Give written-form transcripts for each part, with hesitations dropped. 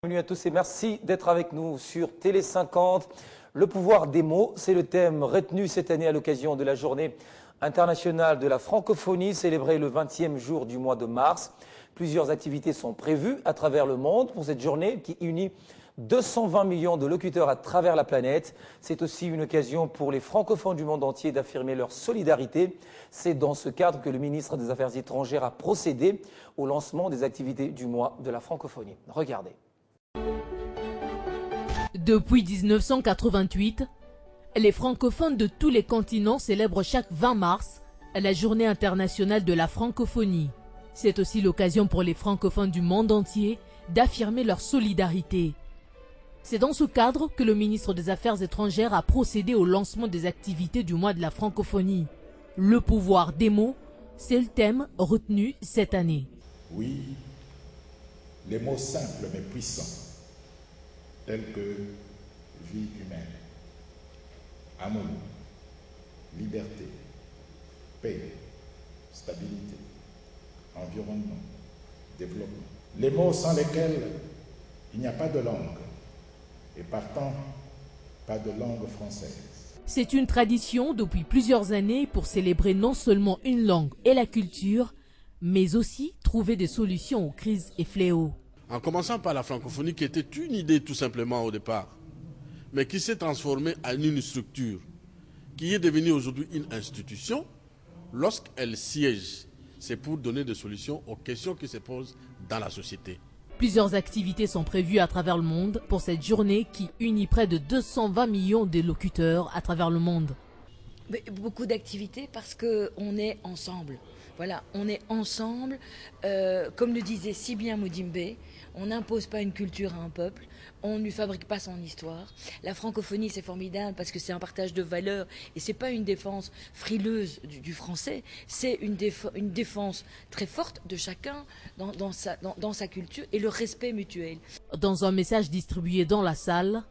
Bienvenue à tous et merci d'être avec nous sur Télé 50. Le pouvoir des mots, c'est le thème retenu cette année à l'occasion de la journée internationale de la francophonie, célébrée le 20e jour du mois de mars. Plusieurs activités sont prévues à travers le monde pour cette journée qui unit 220 millions de locuteurs à travers la planète. C'est aussi une occasion pour les francophones du monde entier d'affirmer leur solidarité. C'est dans ce cadre que le ministre des Affaires étrangères a procédé au lancement des activités du mois de la francophonie. Regardez. Depuis 1988, les francophones de tous les continents célèbrent chaque 20 mars la journée internationale de la francophonie. C'est aussi l'occasion pour les francophones du monde entier d'affirmer leur solidarité. C'est dans ce cadre que le ministre des Affaires étrangères a procédé au lancement des activités du mois de la francophonie. Le pouvoir des mots, c'est le thème retenu cette année. Oui, les mots simples mais puissants, tels que vie humaine, amour, liberté, paix, stabilité, environnement, développement. Les mots sans lesquels il n'y a pas de langue et partant, pas de langue française. C'est une tradition depuis plusieurs années pour célébrer non seulement une langue et la culture, mais aussi trouver des solutions aux crises et fléaux. En commençant par la francophonie qui était une idée tout simplement au départ, mais qui s'est transformée en une structure, qui est devenue aujourd'hui une institution. Lorsqu'elle siège, c'est pour donner des solutions aux questions qui se posent dans la société. Plusieurs activités sont prévues à travers le monde pour cette journée qui unit près de 220 millions de locuteurs à travers le monde. Beaucoup d'activités parce qu'on est ensemble. Voilà, on est ensemble. Comme le disait si bien Mudimbe, on n'impose pas une culture à un peuple, on ne lui fabrique pas son histoire. La francophonie, c'est formidable parce que c'est un partage de valeurs et c'est pas une défense frileuse du français, c'est une défense très forte de chacun dans sa culture et le respect mutuel. Dans un message distribué dans la salle,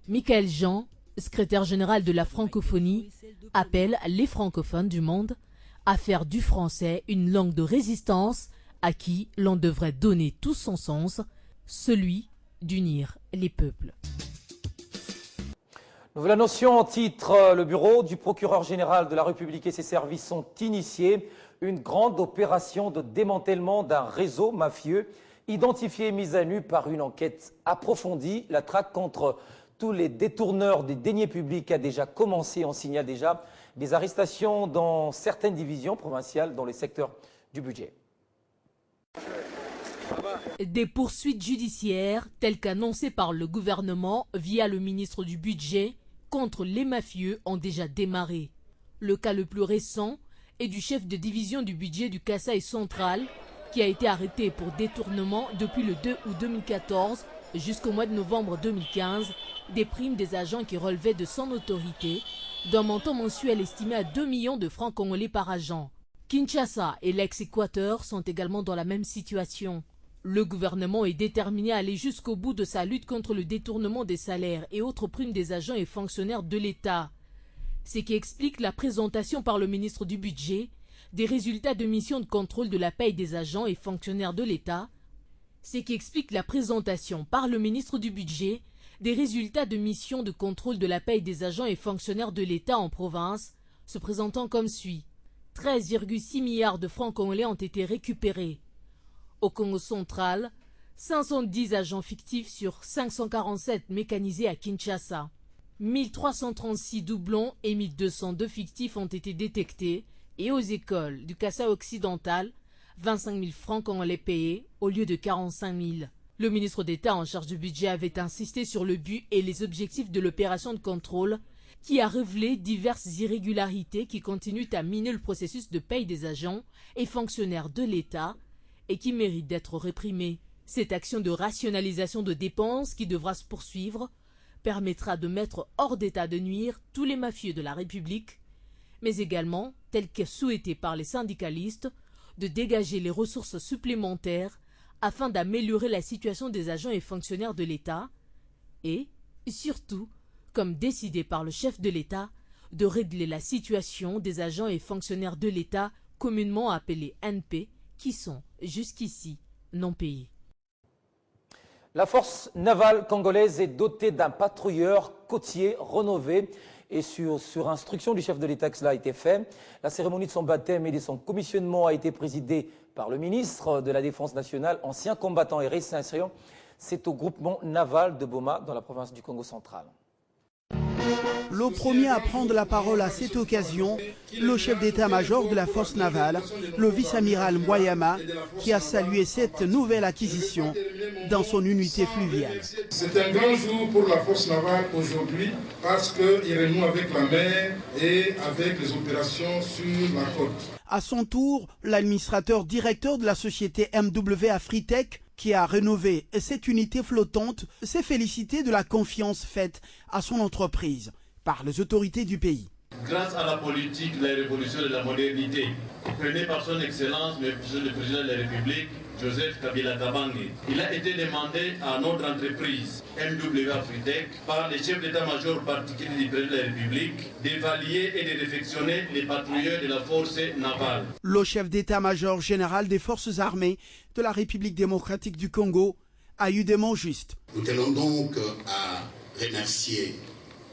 Michael Jean, secrétaire général de la francophonie, appelle les francophones du monde à faire du français une langue de résistance à qui l'on devrait donner tout son sens, celui d'unir les peuples. Nouvelle notion en titre, le bureau du procureur général de la République et ses services ont initié une grande opération de démantèlement d'un réseau mafieux identifié et mis à nu par une enquête approfondie. La traque contre tous les détourneurs des deniers publics a déjà commencé. On signale déjà des arrestations dans certaines divisions provinciales dans les secteurs du budget. Des poursuites judiciaires, telles qu'annoncées par le gouvernement via le ministre du Budget, contre les mafieux ont déjà démarré. Le cas le plus récent est du chef de division du budget du Kasaï central, qui a été arrêté pour détournement depuis le 2 août 2014 jusqu'au mois de novembre 2015, des primes des agents qui relevaient de son autorité, d'un montant mensuel estimé à 2 millions de francs congolais par agent. Kinshasa et l'ex-Équateur sont également dans la même situation. Le gouvernement est déterminé à aller jusqu'au bout de sa lutte contre le détournement des salaires et autres primes des agents et fonctionnaires de l'État. Ce qui explique la présentation par le ministre du Budget des résultats de mission de contrôle de la paie des agents et fonctionnaires de l'État. Ce qui explique la présentation par le ministre du Budget des résultats de mission de contrôle de la paie des agents et fonctionnaires de l'État en province, se présentant comme suit. 13,6 milliards de francs congolais ont été récupérés. Au Congo central, 510 agents fictifs sur 547 mécanisés à Kinshasa. 1336 doublons et 1202 fictifs ont été détectés et aux écoles du Kasaï occidental, 25 000 francs congolais payés au lieu de 45 000. Le ministre d'État en charge du budget avait insisté sur le but et les objectifs de l'opération de contrôle qui a révélé diverses irrégularités qui continuent à miner le processus de paie des agents et fonctionnaires de l'État et qui méritent d'être réprimées. Cette action de rationalisation de dépenses qui devra se poursuivre permettra de mettre hors d'état de nuire tous les mafieux de la République, mais également, tel que souhaité par les syndicalistes, de dégager les ressources supplémentaires afin d'améliorer la situation des agents et fonctionnaires de l'État et, surtout, comme décidé par le chef de l'État, de régler la situation des agents et fonctionnaires de l'État communément appelés NP qui sont, jusqu'ici, non payés. La force navale congolaise est dotée d'un patrouilleur côtier rénové et sur instruction du chef de l'État que cela a été fait. La cérémonie de son baptême et de son commissionnement a été présidée par le ministre de la Défense nationale, ancien combattant et réinsertion. C'est au groupement naval de Boma dans la province du Congo central. Le premier à prendre la parole à cette occasion, le chef d'état-major de la force navale, le vice-amiral Mwayama, qui a salué cette nouvelle acquisition dans son unité fluviale. C'est un grand jour pour la force navale aujourd'hui parce qu'il renoue avec la mer et avec les opérations sur la côte. À son tour, l'administrateur directeur de la société MW Afritech, qui a rénové cette unité flottante, s'est félicité de la confiance faite à son entreprise par les autorités du pays. Grâce à la politique de la révolution de la modernité, menée par son Excellence, le Président de la République, Joseph Kabila Kabange, il a été demandé à notre entreprise MW Afritech par les chefs d'état-major particuliers du Président de la République d'évaluer et de réfectionner les patrouilleurs de la force navale. Le chef d'état-major général des forces armées de la République démocratique du Congo a eu des mots justes. Nous tenons donc à remercier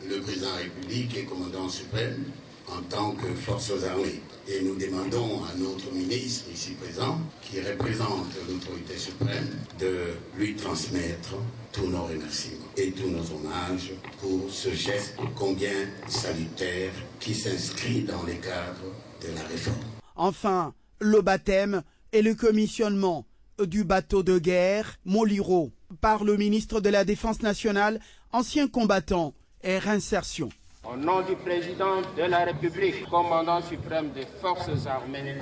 le président de la République et commandant suprême en tant que forces armées. Et nous demandons à notre ministre ici présent, qui représente l'autorité suprême, de lui transmettre tous nos remerciements et tous nos hommages pour ce geste combien salutaire qui s'inscrit dans les cadres de la réforme. Enfin, le baptême et le commissionnement du bateau de guerre Moliro par le ministre de la Défense nationale, ancien combattant et réinsertion. Au nom du président de la République, commandant suprême des forces armées,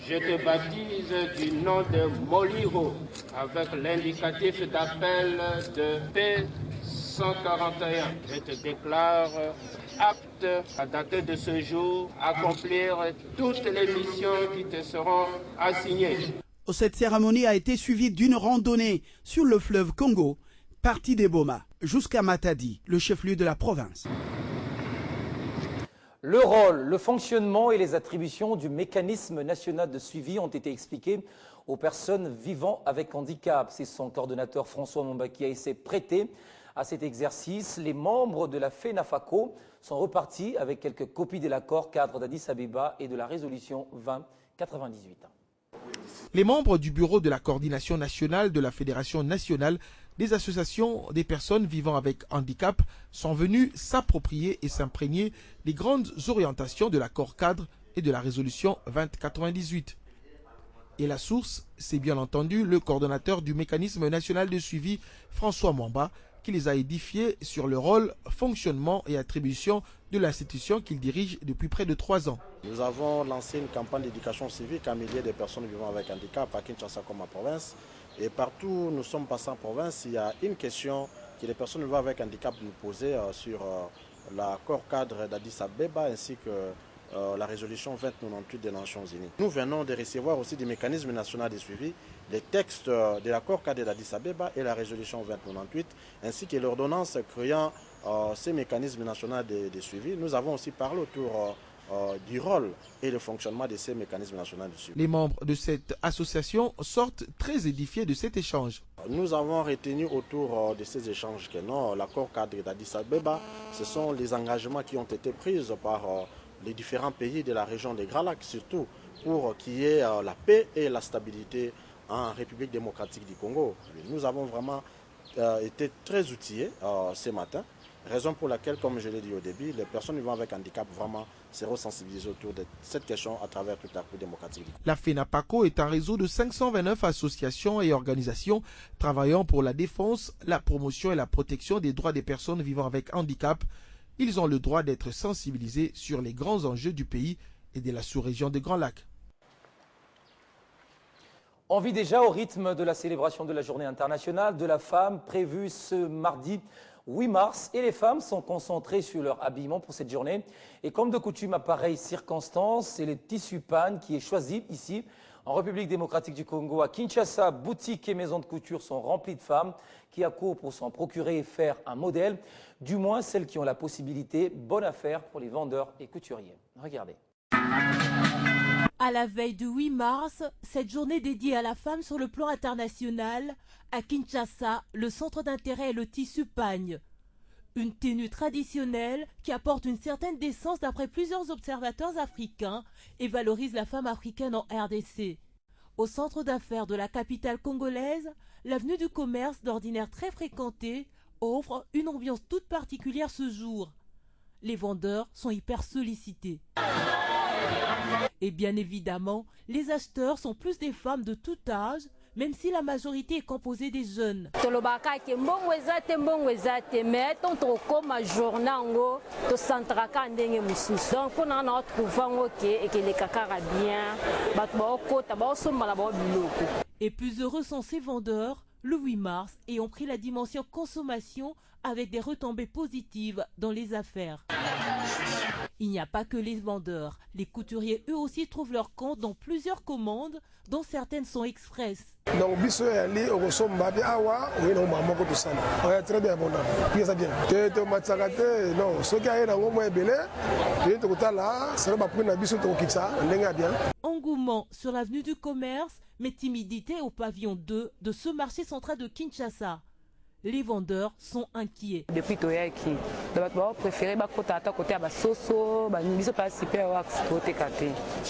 je te baptise du nom de Moliro avec l'indicatif d'appel de P141. Je te déclare apte à dater de ce jour à accomplir toutes les missions qui te seront assignées. Cette cérémonie a été suivie d'une randonnée sur le fleuve Congo, partie des Boma jusqu'à Matadi, le chef-lieu de la province. Le rôle, le fonctionnement et les attributions du mécanisme national de suivi ont été expliqués aux personnes vivant avec handicap. C'est son coordonnateur François Mwamba qui a essayé prêté à cet exercice. Les membres de la FENAFACO sont repartis avec quelques copies de l'accord cadre d'Addis Abeba et de la résolution 2098. Les membres du bureau de la coordination nationale de la Fédération nationale des associations des personnes vivant avec handicap sont venus s'approprier et s'imprégner des grandes orientations de l'accord cadre et de la résolution 2098. Et la source, c'est bien entendu le coordonnateur du mécanisme national de suivi, François Mwamba, qui les a édifiés sur le rôle, fonctionnement et attribution de l'institution qu'il dirige depuis près de 3 ans. Nous avons lancé une campagne d'éducation civique à milliers de personnes vivant avec handicap à Kinshasa comme en province. Et partout où nous sommes passés en province, il y a une question que les personnes vivant avec handicap nous posaient sur l'accord cadre d'Addis Abeba ainsi que la résolution 2098 des Nations Unies. Nous venons de recevoir aussi des mécanismes nationaux de suivi, les textes de l'accord cadre d'Addis Abeba et la résolution 2098, ainsi que l'ordonnance créant ces mécanismes nationaux de suivi. Nous avons aussi parlé autour du rôle et le fonctionnement de ces mécanismes nationaux de suivi. Les membres de cette association sortent très édifiés de cet échange. Nous avons retenu autour de ces échanges que non, l'accord cadre d'Addis Abeba, ce sont les engagements qui ont été pris par les différents pays de la région des Grands Lacs, surtout pour qu'il y ait la paix et la stabilité en République démocratique du Congo. Nous avons vraiment été très outillés ce matin, raison pour laquelle, comme je l'ai dit au début, les personnes vivant avec handicap vraiment seront sensibilisées autour de cette question à travers toute la République démocratique. La FENAPACO est un réseau de 529 associations et organisations travaillant pour la défense, la promotion et la protection des droits des personnes vivant avec handicap. Ils ont le droit d'être sensibilisés sur les grands enjeux du pays et de la sous-région des Grands Lacs. On vit déjà au rythme de la célébration de la Journée internationale de la femme prévue ce mardi 8 mars et les femmes sont concentrées sur leur habillement pour cette journée. Et comme de coutume à pareille circonstance, c'est le tissu panne qui est choisi ici en République démocratique du Congo. À Kinshasa, boutiques et maisons de couture sont remplies de femmes qui accourent pour s'en procurer et faire un modèle, du moins celles qui ont la possibilité. Bonne affaire pour les vendeurs et couturiers. Regardez. À la veille du 8 mars, cette journée dédiée à la femme sur le plan international, à Kinshasa, le centre d'intérêt est le tissu pagne. Une tenue traditionnelle qui apporte une certaine décence d'après plusieurs observateurs africains et valorise la femme africaine en RDC. Au centre d'affaires de la capitale congolaise, l'avenue du commerce, d'ordinaire très fréquentée, offre une ambiance toute particulière ce jour. Les vendeurs sont hyper sollicités. Et bien évidemment, les acheteurs sont plus des femmes de tout âge, même si la majorité est composée des jeunes. Et plus heureux sont ces vendeurs le 8 mars et ont pris la dimension consommation avec des retombées positives dans les affaires. Il n'y a pas que les vendeurs. Les couturiers eux aussi trouvent leur compte dans plusieurs commandes, dont certaines sont express. Donc, très bien, bon, engouement sur l'avenue du commerce, mais timidité au pavillon 2 de ce marché central de Kinshasa. Les vendeurs sont inquiets.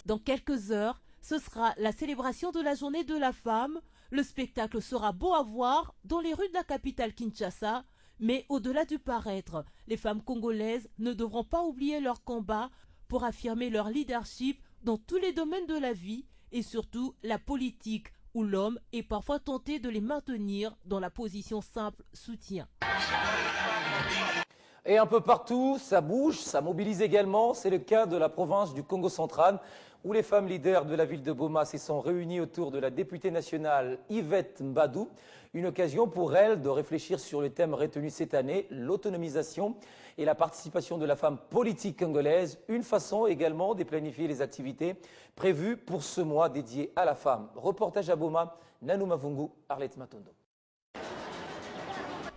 Dans quelques heures, ce sera la célébration de la journée de la femme. Le spectacle sera beau à voir dans les rues de la capitale Kinshasa, mais au-delà du paraître, les femmes congolaises ne devront pas oublier leur combat pour affirmer leur leadership dans tous les domaines de la vie et surtout la politique, où l'homme est parfois tenté de les maintenir dans la position simple soutien. Et un peu partout, ça bouge, ça mobilise également. C'est le cas de la province du Congo central, où les femmes leaders de la ville de Boma se sont réunies autour de la députée nationale Yvette Mbadou. Une occasion pour elles de réfléchir sur le thème retenu cette année, l'autonomisation et la participation de la femme politique congolaise. Une façon également de planifier les activités prévues pour ce mois dédié à la femme. Reportage à Boma, Nanou Mavungu, Arlette Matondo.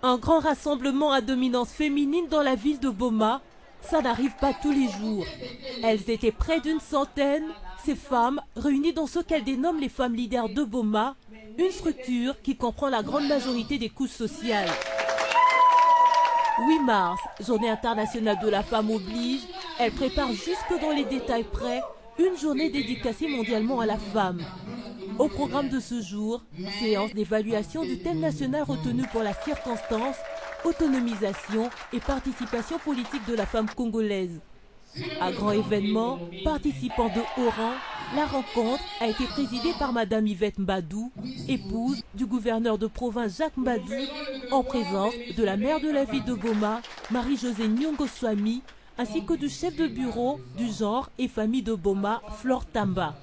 Un grand rassemblement à dominance féminine dans la ville de Boma, ça n'arrive pas tous les jours. Elles étaient près d'une centaine, ces femmes réunies dans ce qu'elles dénomment les femmes leaders de Boma, une structure qui comprend la grande majorité des couches sociales. 8 mars, journée internationale de la femme oblige, elle prépare jusque dans les détails près une journée dédicacée mondialement à la femme. Au programme de ce jour, séance d'évaluation du thème national retenu pour la circonstance, autonomisation et participation politique de la femme congolaise. À grand événement, participant de haut rang, la rencontre a été présidée par Madame Yvette Mbadou, épouse du gouverneur de province Jacques Mbadou, en présence de la maire de la ville de Boma, Marie-Josée Nyongoswami, ainsi que du chef de bureau du genre et famille de Boma, Flore Tamba.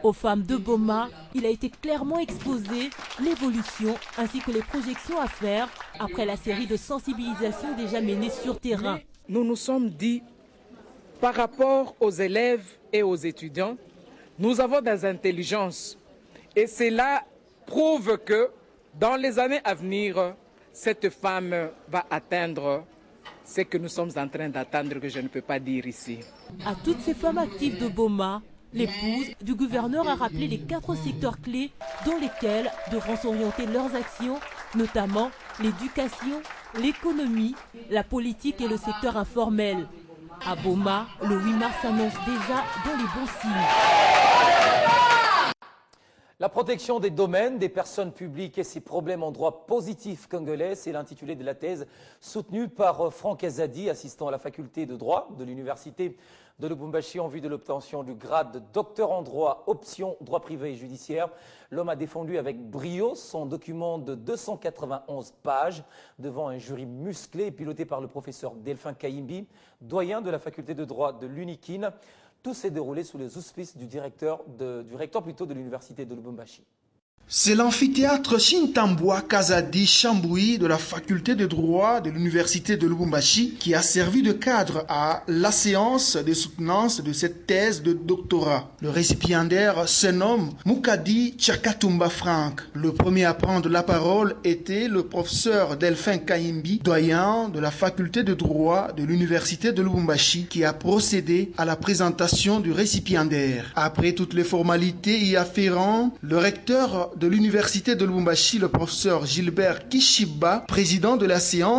Aux femmes de Boma, il a été clairement exposé l'évolution ainsi que les projections à faire après la série de sensibilisation déjà menée sur terrain. Nous nous sommes dit, par rapport aux élèves et aux étudiants, nous avons des intelligences. Et cela prouve que dans les années à venir, cette femme va atteindre ce que nous sommes en train d'atteindre, que je ne peux pas dire ici. À toutes ces femmes actives de Boma, l'épouse du gouverneur a rappelé les 4 secteurs clés dans lesquels devront s'orienter leurs actions, notamment l'éducation, l'économie, la politique et le secteur informel. À Boma, le 8 mars s'annonce déjà dans les bons signes. La protection des domaines, des personnes publiques et ses problèmes en droit positif congolais, c'est l'intitulé de la thèse soutenue par Franck Azadi, assistant à la faculté de droit de l'université de Lubumbashi en vue de l'obtention du grade de docteur en droit, option droit privé et judiciaire. L'homme a défendu avec brio son document de 291 pages devant un jury musclé et piloté par le professeur Delphin Kaimbi, doyen de la faculté de droit de l'UNIKIN. Tout s'est déroulé sous les auspices du recteur de l'université de Lubumbashi. C'est l'amphithéâtre Chintambwa Kazadi Chamboui de la faculté de droit de l'université de Lubumbashi qui a servi de cadre à la séance de soutenance de cette thèse de doctorat. Le récipiendaire se nomme Mukadi Chakatumba Frank. Le premier à prendre la parole était le professeur Delphin Kaimbi, doyen de la faculté de droit de l'université de Lubumbashi, qui a procédé à la présentation du récipiendaire. Après toutes les formalités y afférentes, le recteur de l'université de Lubumbashi, le professeur Gilbert Kishiba, président de la séance,